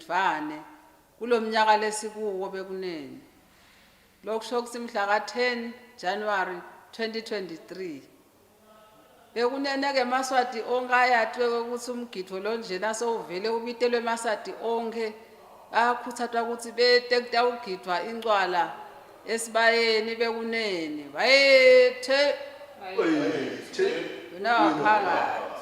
kubhimbidvane kulomnyaka lesikuwo bekunene. Lokusho ukuthi mhla ka-10 January 2023 bekunene ke Maswati onke ayatwe ukuthi umgidvo lo njena sowuvele ubitelwe Maswati onke akhuthathwa ukuthi betekutawugidwa incwala esibayeni bekunene bayethe unaphakathi.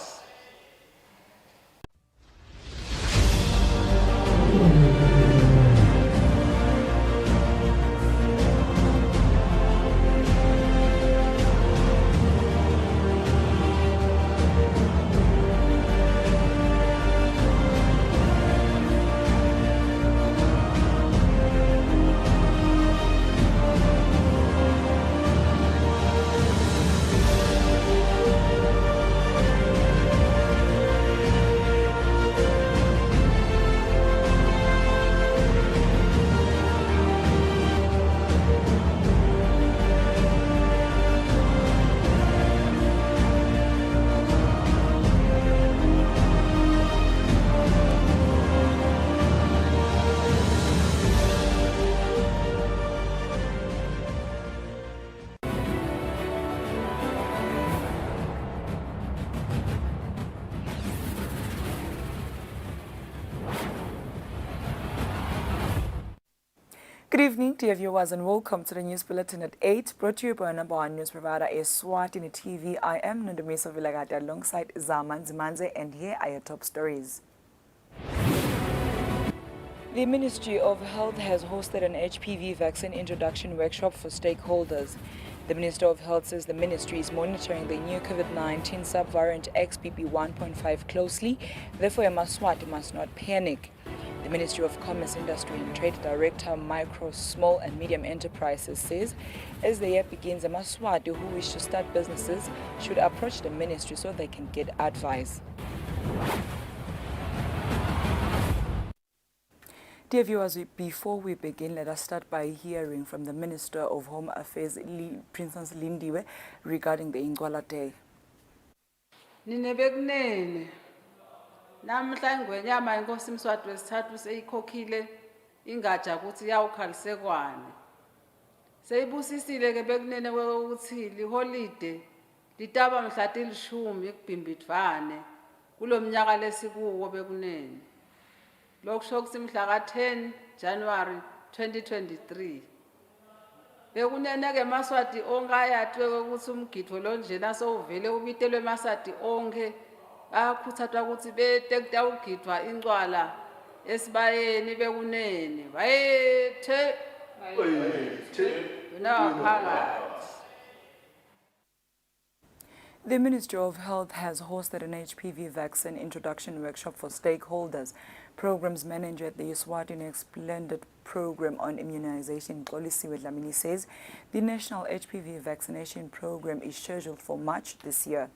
Good evening, dear viewers, and welcome to the news bulletin at 8, brought to you by our number one news provider, Eswatini TV. I am Nondomiso Vilagati alongside Zaman Zimanze, and here are your top stories. The Ministry of Health has hosted an HPV vaccine introduction workshop for stakeholders. The Minister of Health says the ministry is monitoring the new COVID-19 subvariant XBB 1.5 closely, therefore a Maswati must not panic. The Ministry of Commerce, Industry and Trade Director, Micro, Small and Medium Enterprises says as the year begins, a Maswati who wish to start businesses should approach the ministry so they can get advice. Dear viewers, before we begin, let us start by hearing from the Minister of Home Affairs, Princess Lindiwe, regarding the Ingwala Day. Ninebekunene namhla ingwenyama inkosi Mswati wesithathu seyikhokhile ingatsha ukuthi yawukhalisekwane. Seyibusisile ke bekunene ukuthi liholide litaba mhla tilishumi kubhimbidvane kulomnyaka lesikuwo bekunene. Lokusho ukuthi mhla ka-10 January 2023 bekunene ke Maswati onke ayatwe ukuthi umgidvo lo njena sowuvele ubitelwe Maswati onke akhuthathwa ukuthi betekutawugidwa incwala esibayeni bekunene bayethe unaphakathi. The Ministry of Health has hosted an HPV vaccine introduction workshop for stakeholders. Programs manager at the Eswatini Explended Program on Immunization, Xolisiwe Dlamini, says the national HPV vaccination program is scheduled for March this year.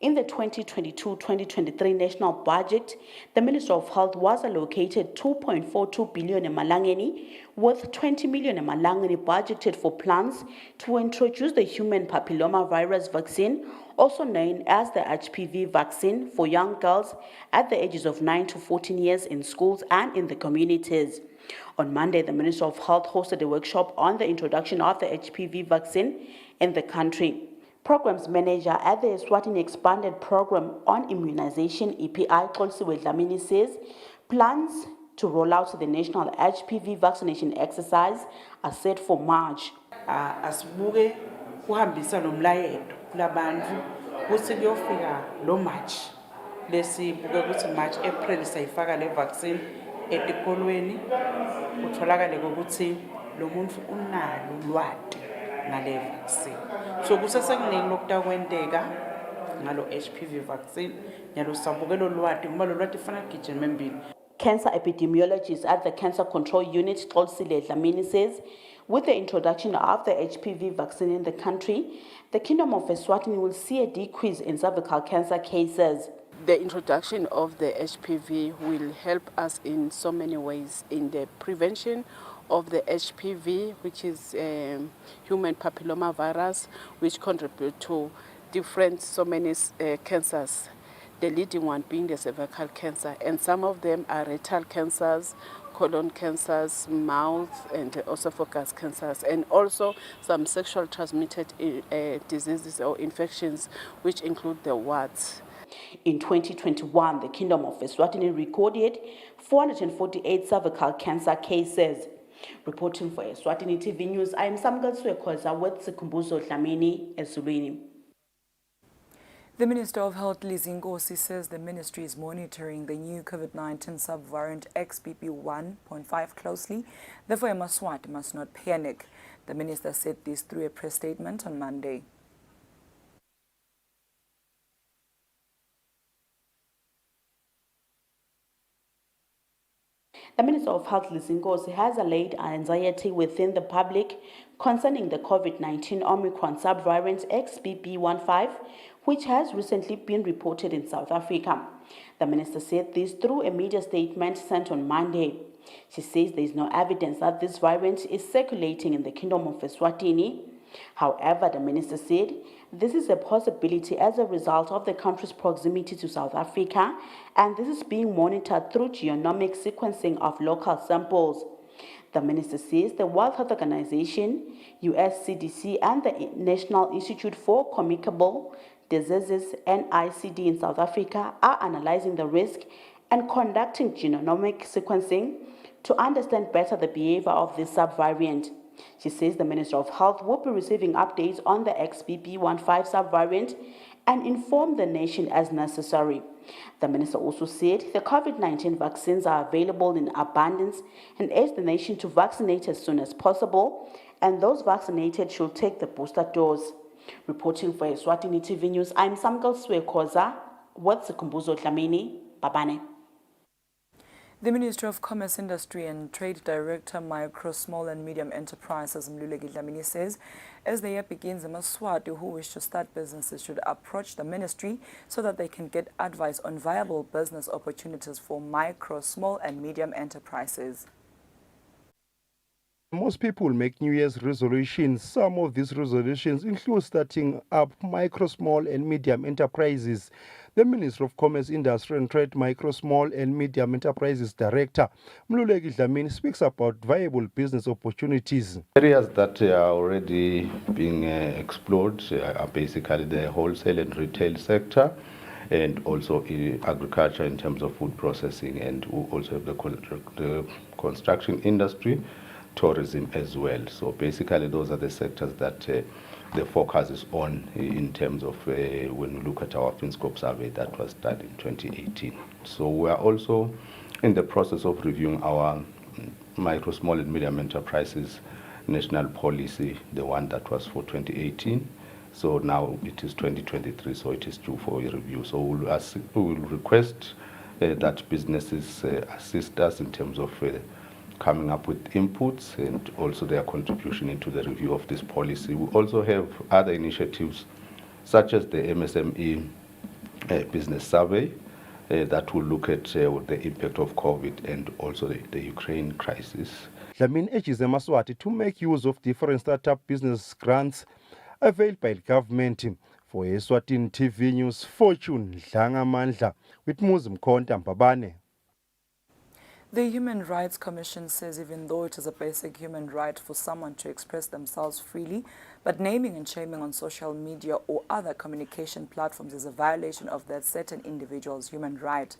In the 2022-2023 national budget, the Ministry of Health was allocated 2.42 billion emalangeni, with 20 million emalangeni budgeted for plans to introduce the human papillomavirus vaccine, also known as the HPV vaccine, for young girls at the ages of 9 to 14 years in schools and in the communities. On Monday, the Ministry of Health hosted a workshop on the introduction of the HPV vaccine in the country. Programs Manager at the Eswatini Expanded Program on Immunization, EPI, Xolisiwe Dlamini, says plans to roll out the national HPV vaccination exercise are set for March. Asibuke kuhambisa lo mlayedo kulabantu kuthi kuyofika lo March lesibuke ukuthi March April sayifaka le vaccine etikolweni kutholakale ukuthi lo muntu unalo ulwadi ngale vaccine. So kusesekuningi lokudakwenteka ngalo HPV vaccine nyalo sabukelo lwadi ngoba lo lwadi fana gijima embili. Cancer epidemiologist at the Cancer Control Unit, Xolisiwe Dlamini, says with the introduction of the HPV vaccine in the country, the Kingdom of Eswatini will see a decrease in cervical cancer cases. The introduction of the HPV will help us in so many ways in the prevention of the HPV, which is human papillomavirus, which contribute to different so many cancers. the leading one being the cervical cancer, and some of them are rectal cancers, colon cancers, mouth and esophagus cancers, and also some sexual transmitted diseases or infections, which include the warts. In 2021, the Kingdom of Eswatini recorded 448 cervical cancer cases. Reporting for Eswatini TV News, I am Samgal Swekhoza with Sikumbuzo Dlamini, Eswatini. The Minister of Health, Lizingosi, says the ministry is monitoring the new COVID-19 subvariant XBB 1.5 closely. Therefore, Eswatini must not panic. The minister said this through a press statement on Monday. The Minister of Health, Lizingosi, has allayed anxiety within the public concerning the COVID-19 Omicron subvariant XBB.1.5, which has recently been reported in South Africa. The minister said this through a media statement sent on Monday. She says there is no evidence that this variant is circulating in the Kingdom of Eswatini. However, the minister said this is a possibility as a result of the country's proximity to South Africa, and this is being monitored through genomic sequencing of local samples. The minister says the World Health Organization, US CDC, and the National Institute for Communicable Diseases, NICD, in South Africa are analyzing the risk and conducting genomic sequencing to understand better the behavior of this subvariant. She says the Minister of Health will be receiving updates on the XBB.1.5 subvariant and inform the nation as necessary. The minister also said the COVID-19 vaccines are available in abundance and urged the nation to vaccinate as soon as possible, and those vaccinated should take the booster dose. Reporting for Eswatini TV News, I'm Samgal Swekhoza with Sikumbuzo Dlamini, Babane. The Ministry of Commerce, Industry and Trade Director, Micro, Small and Medium Enterprises, Mluleki Dlamini, says as the year begins, the Maswati who wish to start businesses should approach the ministry so that they can get advice on viable business opportunities for micro, small and medium enterprises. Most people make New Year's resolutions. Some of these resolutions include starting up micro, small and medium enterprises. The Minister of Commerce, Industry and Trade, Micro, Small and Medium Enterprises Director, Mluleki Dlamini, speaks about viable business opportunities. Areas that are already being explored are basically the wholesale and retail sector, and also agriculture in terms of food processing, and also the construction industry, tourism as well. So basically those are the sectors that the focus is on in terms of when we look at our FinScope survey that was done in 2018. So we are also in the process of reviewing our micro, small and medium enterprises national policy, the one that was for 2018. So now it is 2023, so it is due for a review. So we will request that businesses assist us in terms of coming up with inputs and also their contribution into the review of this policy. We also have other initiatives such as the MSME business survey that will look at the impact of COVID and also the Ukraine crisis. Dlamini urges the Maswati to make use of different startup business grants availed by the government. For Eswatini TV News, Fortune Dlangamandla with Muzim Konta Mbabane. The Human Rights Commission says even though it is a basic human right for someone to express themselves freely, but naming and shaming on social media or other communication platforms is a violation of that certain individual's human right.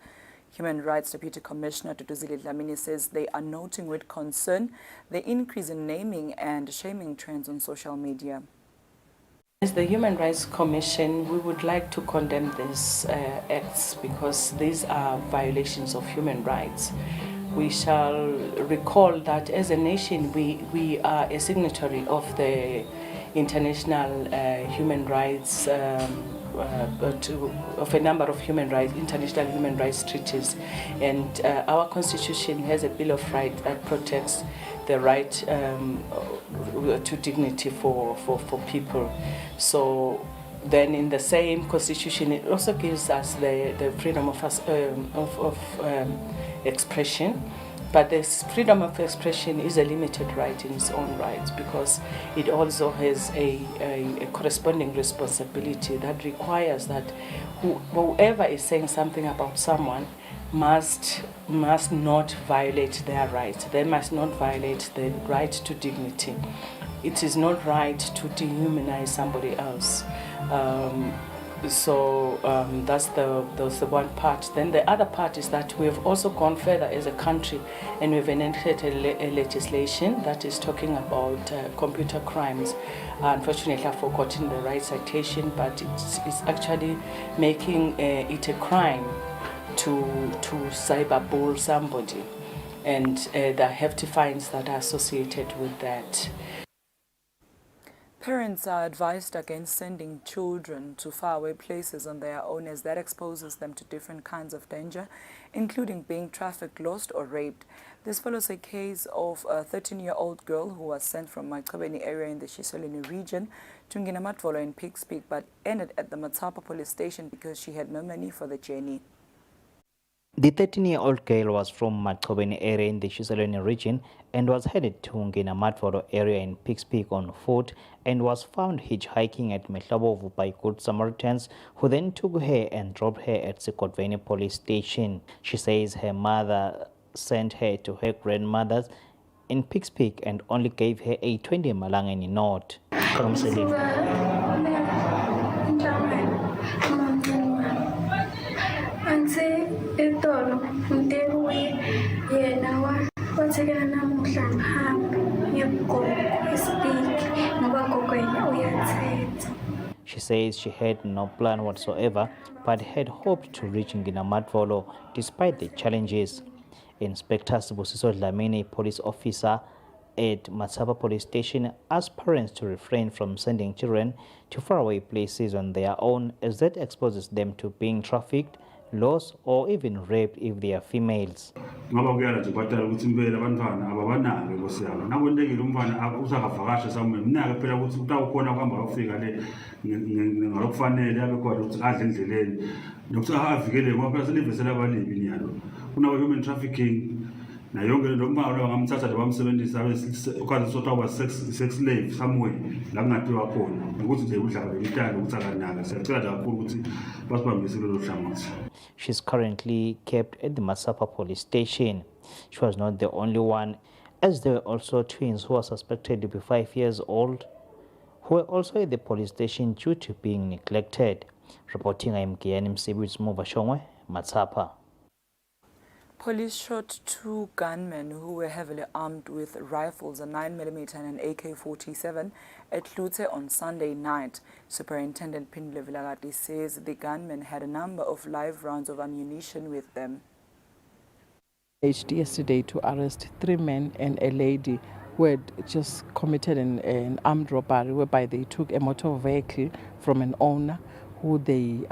Human Rights Deputy Commissioner Duduzile Dlamini says they are noting with concern the increase in naming and shaming trends on social media. As the Human Rights Commission, we would like to condemn these acts because these are violations of human rights. We shall recall that as a nation, we are a signatory of the international human rights, of a number of international human rights treaties. And our constitution has a Bill of Rights that protects the right to dignity for people. So then in the same constitution, it also gives us the freedom of expression. But this freedom of expression is a limited right in its own rights because it also has a corresponding responsibility that requires that whoever is saying something about someone must not violate their rights. They must not violate the right to dignity. It is not right to dehumanize somebody else. That's the one part. Then the other part is that we have also gone further as a country, and we've enacted a legislation that is talking about computer crimes. Unfortunately, I've forgotten the right citation, but it's actually making it a crime to cyberbully somebody, and the hefty fines that are associated with that. Parents are advised against sending children to faraway places on their own as that exposes them to different kinds of danger, including being trafficked, lost or raped. This follows a case of a 13-year-old girl who was sent from Machobeni area in the Shisolini region to Nginamatvolo in Pigs Peak but ended at the Matapa police station because she had no money for the journey. The 13-year-old girl was from Machobeni area in the Shisoleni region and was headed to Nginamatvolo area in Pigs Peak on foot and was found hitchhiking at Mehlabovu by Good Samaritans, who then took her and dropped her at Sikotveni police station. She says her mother sent her to her grandmother's in Pigs Peak and only gave her a 20 Malangeni note. She says she had no plan whatsoever but had hoped to reach Nginamatvolo despite the challenges. Inspector Sibusiso Dlamini, a police officer at Matsapa police station, asked parents to refrain from sending children to faraway places on their own as that exposes them to being trafficked, lost or even raped if they are females. Human trafficking na yonke lo mali bangamthatha nabamsebenzisa ukwazi sex slave somewhere la kungathiwa khona ukuthi nje udlala bemntana ukuthi akanaka siyacela nje kakhulu ukuthi basibambise lelo hlangothi. She's currently kept at the Matsapa police station. She was not the only one, as there were also twins who were suspected to be 5 years old who were also at the police station due to being neglected. Reporting, I am Kiani Msibits Muvashongwe, Matsapa. Police shot 2 gunmen who were heavily armed with rifles, a 9mm and an AK-47 at Lute on Sunday night. Superintendent Pindle Vilagati says the gunmen had a number of live rounds of ammunition with them. Yesterday to arrest 3 men and a lady who had just committed an armed robbery whereby they took a motor vehicle from an owner who they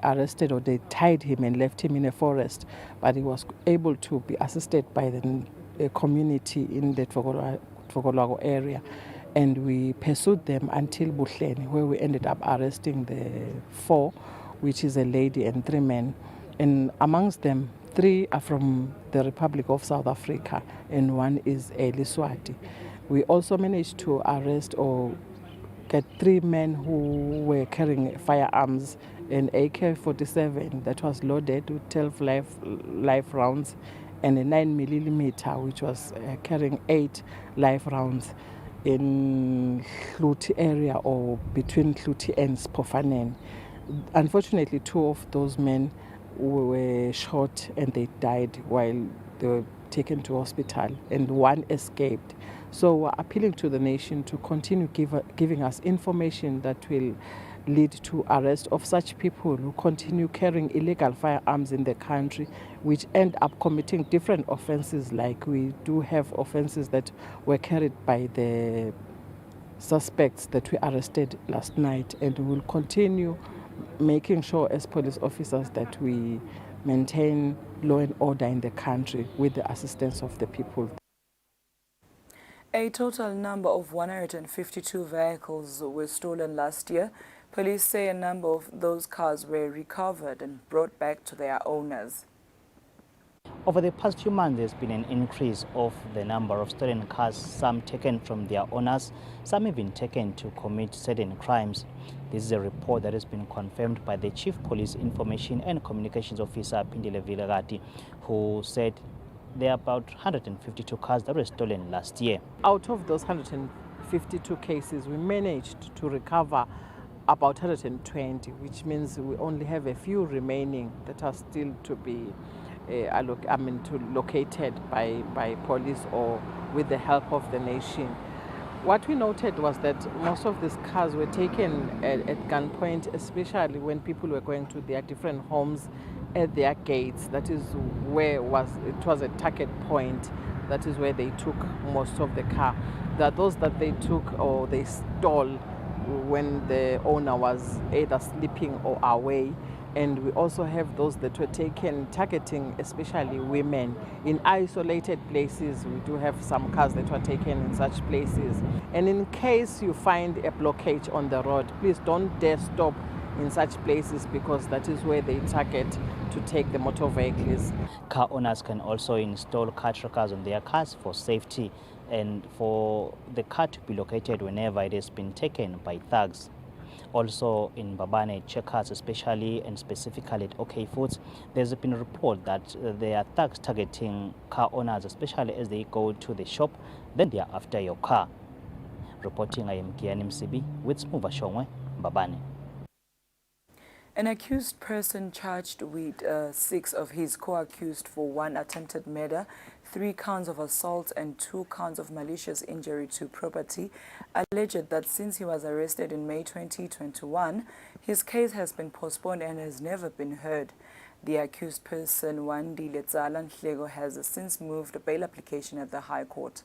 arrested, or they tied him and left him in a forest, but he was able to be assisted by the community in the Tfogolago area, and we pursued them until Buhleni, where we ended up arresting the 4, which is a lady and 3 men, and amongst them 3 are from the Republic of South Africa and 1 is a Eswatini. We also managed to arrest or get 3 men who were carrying firearms, an AK-47 that was loaded with 12 live rounds and a 9mm which was carrying 8 live rounds in Hluti area or between Hluti and Spofanen. Unfortunately, 2 of those men were shot and they died while they were taken to hospital, and 1 escaped. So we're appealing to the nation to continue giving us information that will lead to arrest of such people who continue carrying illegal firearms in the country, which end up committing different offenses. Like we do have offenses that were carried by the suspects that we arrested last night, and we will continue making sure as police officers that we maintain law and order in the country with the assistance of the people. A total number of 152 vehicles were stolen last year. Police say a number of those cars were recovered and brought back to their owners. Over the past few months, there's been an increase of the number of stolen cars, some taken from their owners, some even taken to commit certain crimes. This is a report that has been confirmed by the Chief Police Information and Communications Officer, Pindile Vilagati, who said there are about 152 cars that were stolen last year. Out of those 152 cases, we managed to recover about 120, which means we only have a few remaining that are still to be located by police or with the help of the nation. What we noted was that most of these cars were taken at gunpoint, especially when people were going to their different homes at their gates. That is where it was a target point. That is where they took most of the car. There are those that they took or they stole when the owner was either sleeping or away. And we also have those that were taken targeting especially women in isolated places. We do have some cars that were taken in such places. And in case you find a blockage on the road, please don't dare stop in such places, because that is where they target to take the motor vehicles. Car owners can also install car trackers on their cars for safety and for the car to be located whenever it has been taken by thugs. Also in Babane, checkers especially and specifically at OK Foods, there's been a report that there are thugs targeting car owners, especially as they go to the shop, then they are after your car. Reporting, I am Kian MCB with Smuva Shongwe, Babane. An accused person charged with 6 of his co-accused for 1 attempted murder, 3 counts of assault and 2 counts of malicious injury to property, alleged that since he was arrested in May 2021, his case has been postponed and has never been heard. The accused person, Wandi Letzalan Hlego, has since moved a bail application at the High Court.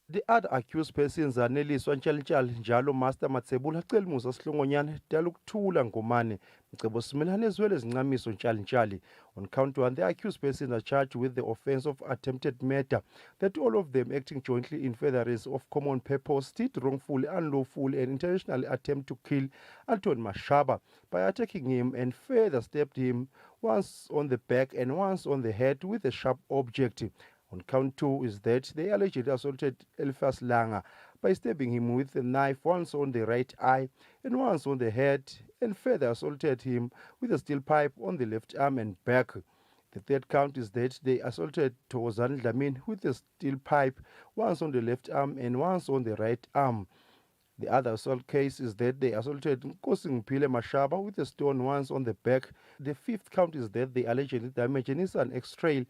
The other accused persons are Nelly Swanchalichal, Njalo Master Matsebula, Telmusa Slongonyan, Daluk Tula Ngomane, Mcebo Similan, as well as Ngamiso Chalinchali. On count 1, the accused persons are charged with the offense of attempted murder, that all of them acting jointly in furtherance of common purpose, did wrongful, unlawful, and intentional attempt to kill Anton Mashaba by attacking him and further stabbed him once on the back and once on the head with a sharp object. On count 2 is that they allegedly assaulted Eliphas Langa by stabbing him with a knife once on the right eye and once on the head, and further assaulted him with a steel pipe on the left arm and back. The third count is that they assaulted Tozan Lamin with a steel pipe once on the left arm and once on the right arm. The other assault case is that they assaulted Nkosing Pile Mashaba with a stone once on the back. The fifth count is that they allegedly damaged a Nissan X-Trail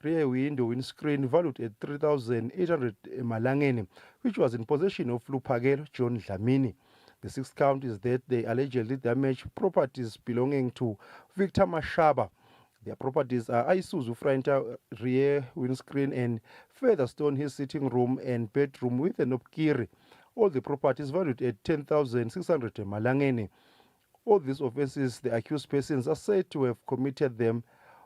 rear window windscreen valued at 3,800 Malangeni, which was in possession of Lupagelo John Dlamini. The sixth count is that they allegedly damaged properties belonging to Victor Mashaba. Their properties are Isuzu Front rear windscreen and Featherstone his sitting room and bedroom with an Opkiri. All the properties valued at 10,600 Malangeni. All these offences, the accused persons are said to have committed them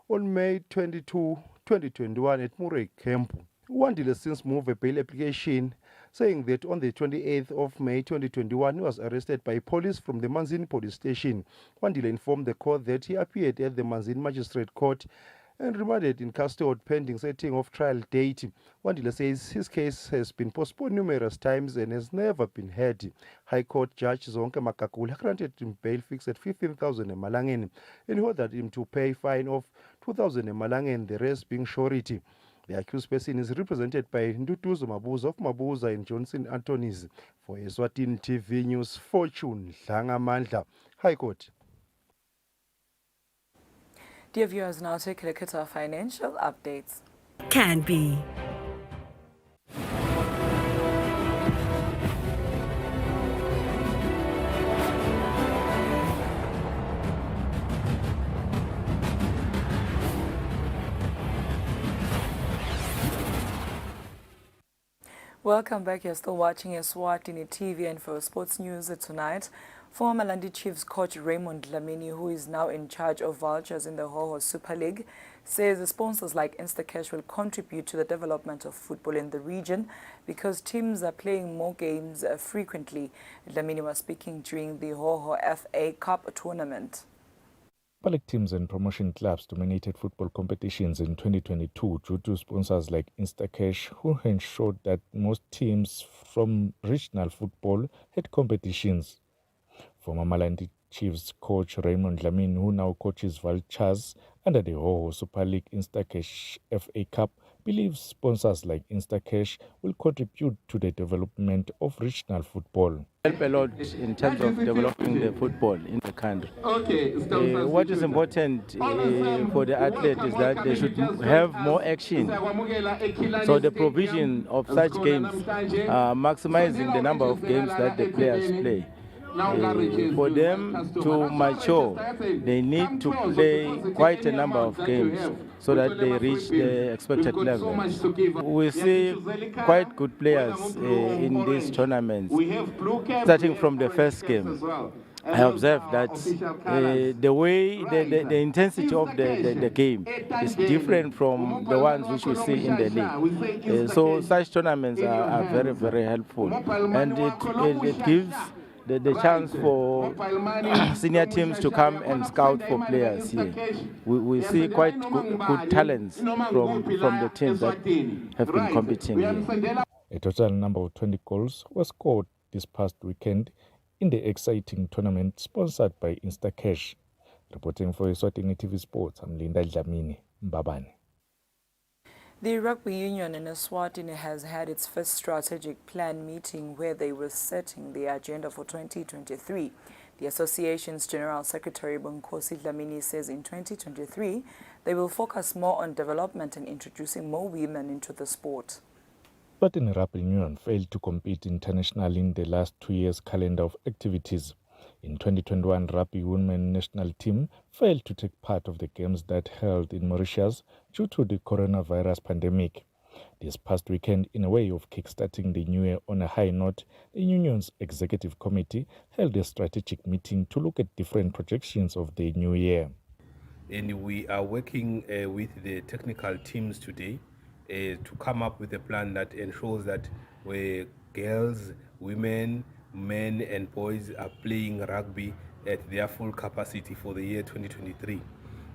on May 22, 2021 at Murray Camp. Wandile since moved a bail application saying that on the 28th of May 2021 he was arrested by police from the Manzini police station. Wandile informed the court that he appeared at the Manzini Magistrate Court and remanded in custody pending setting of trial date. Wandile says his case has been postponed numerous times and has never been heard. High Court Judge Zonke Makakula granted him bail fixed at 15,000 Malangeni and ordered him to pay a fine of 2,000 Malangeni, the rest being surety. The accused person is represented by Ndutuzo Mabuza of Mabuza and Johnson Anthony's. For Eswatini TV News, Fortune Dlanga Mandla, High Court. Dear viewers, now take a look at our financial updates. Can be. Welcome back. You're still watching Eswatini TV, and for sports news tonight, former Malandi Chiefs coach Raymond Dlamini, who is now in charge of Vultures in the Hoho Super League, says the sponsors like Instacash will contribute to the development of football in the region because teams are playing more games frequently. Dlamini was speaking during the Hoho FA Cup tournament. Public teams and promotion clubs dominated football competitions in 2022 due to sponsors like Instacash, who ensured that most teams from regional football had competitions. Former Malandi Chiefs coach Raymond Dlamini, who now coaches Vultures under the Ho Super League Instacash FA Cup, believes sponsors like Instacash will contribute to the development of regional football. Help a lot in terms of developing the football in the country. What is important for the athlete is that they should have more action. So the provision of such games, maximizing the number of games that the players play. For them to mature, they need to play quite a number of games so that they reach the expected level. We see quite good players in these tournaments, starting from the first game. I observed that the way, the intensity of the game is different from the ones which we see in the league. So such tournaments are very, very helpful, and it gives the chance for senior teams to come and scout for players here. We see quite good talents from the teams that have been competing here. A total number of 20 goals were scored this past weekend in the exciting tournament sponsored by Instacash. Reporting for Eswatini TV Sports, I'm Linda Dlamini, Mbabane. The Rugby Union in Eswatini has had its first strategic plan meeting where they were setting the agenda for 2023. The association's General Secretary Bonkosi Dlamini says in 2023 they will focus more on development and introducing more women into the sport. But the Rugby Union failed to compete internationally in the last 2 years' calendar of activities. In 2021, Rugby Women national team failed to take part of the games that held in Mauritius due to the coronavirus pandemic. This past weekend, in a way of kickstarting the new year on a high note, the union's executive committee held a strategic meeting to look at different projections of the new year. And we are working with the technical teams today to come up with a plan that ensures that where girls, women, men and boys are playing rugby at their full capacity for the year 2023.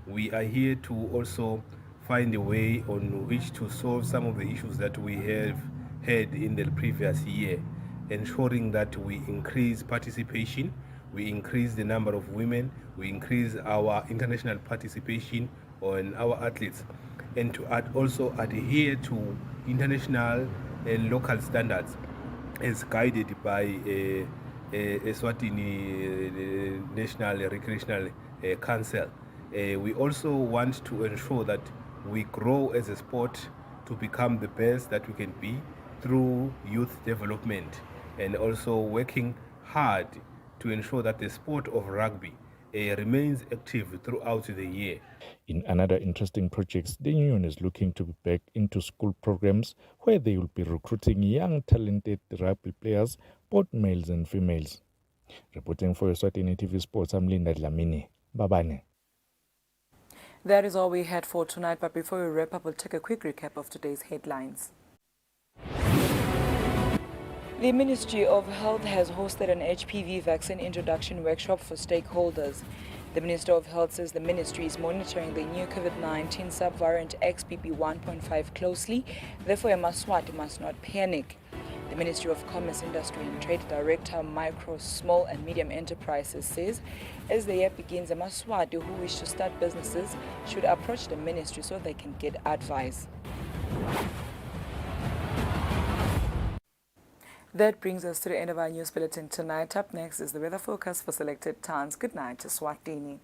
We are here to also find a way on which to solve some of the issues that we have had in the previous year, ensuring that we increase participation, we increase the number of women, we increase our international participation on our athletes, and to also adhere to international and local standards as guided by Eswatini National Recreational Council. We also want to ensure that we grow as a sport to become the best that we can be through youth development, and also working hard to ensure that the sport of rugby remains active throughout the year. In another interesting project, the union is looking to be back into school programs where they will be recruiting young talented rugby players, both males and females. Reporting for Eswatini TV Sports, I'm Linda Dlamini. Babane. That is all we had for tonight, but before we wrap up, we'll take a quick recap of today's headlines. The Ministry of Health has hosted an HPV vaccine introduction workshop for stakeholders. The Minister of Health says the ministry is monitoring the new COVID-19 subvariant XBB 1.5 closely, therefore a Maswati must not panic. The Ministry of Commerce, Industry and Trade Director Micro, Small and Medium Enterprises says as the year begins, a Maswati who wish to start businesses should approach the ministry so they can get advice. That brings us to the end of our news bulletin tonight. Up next is the weather forecast for selected towns. Good night, Eswatini.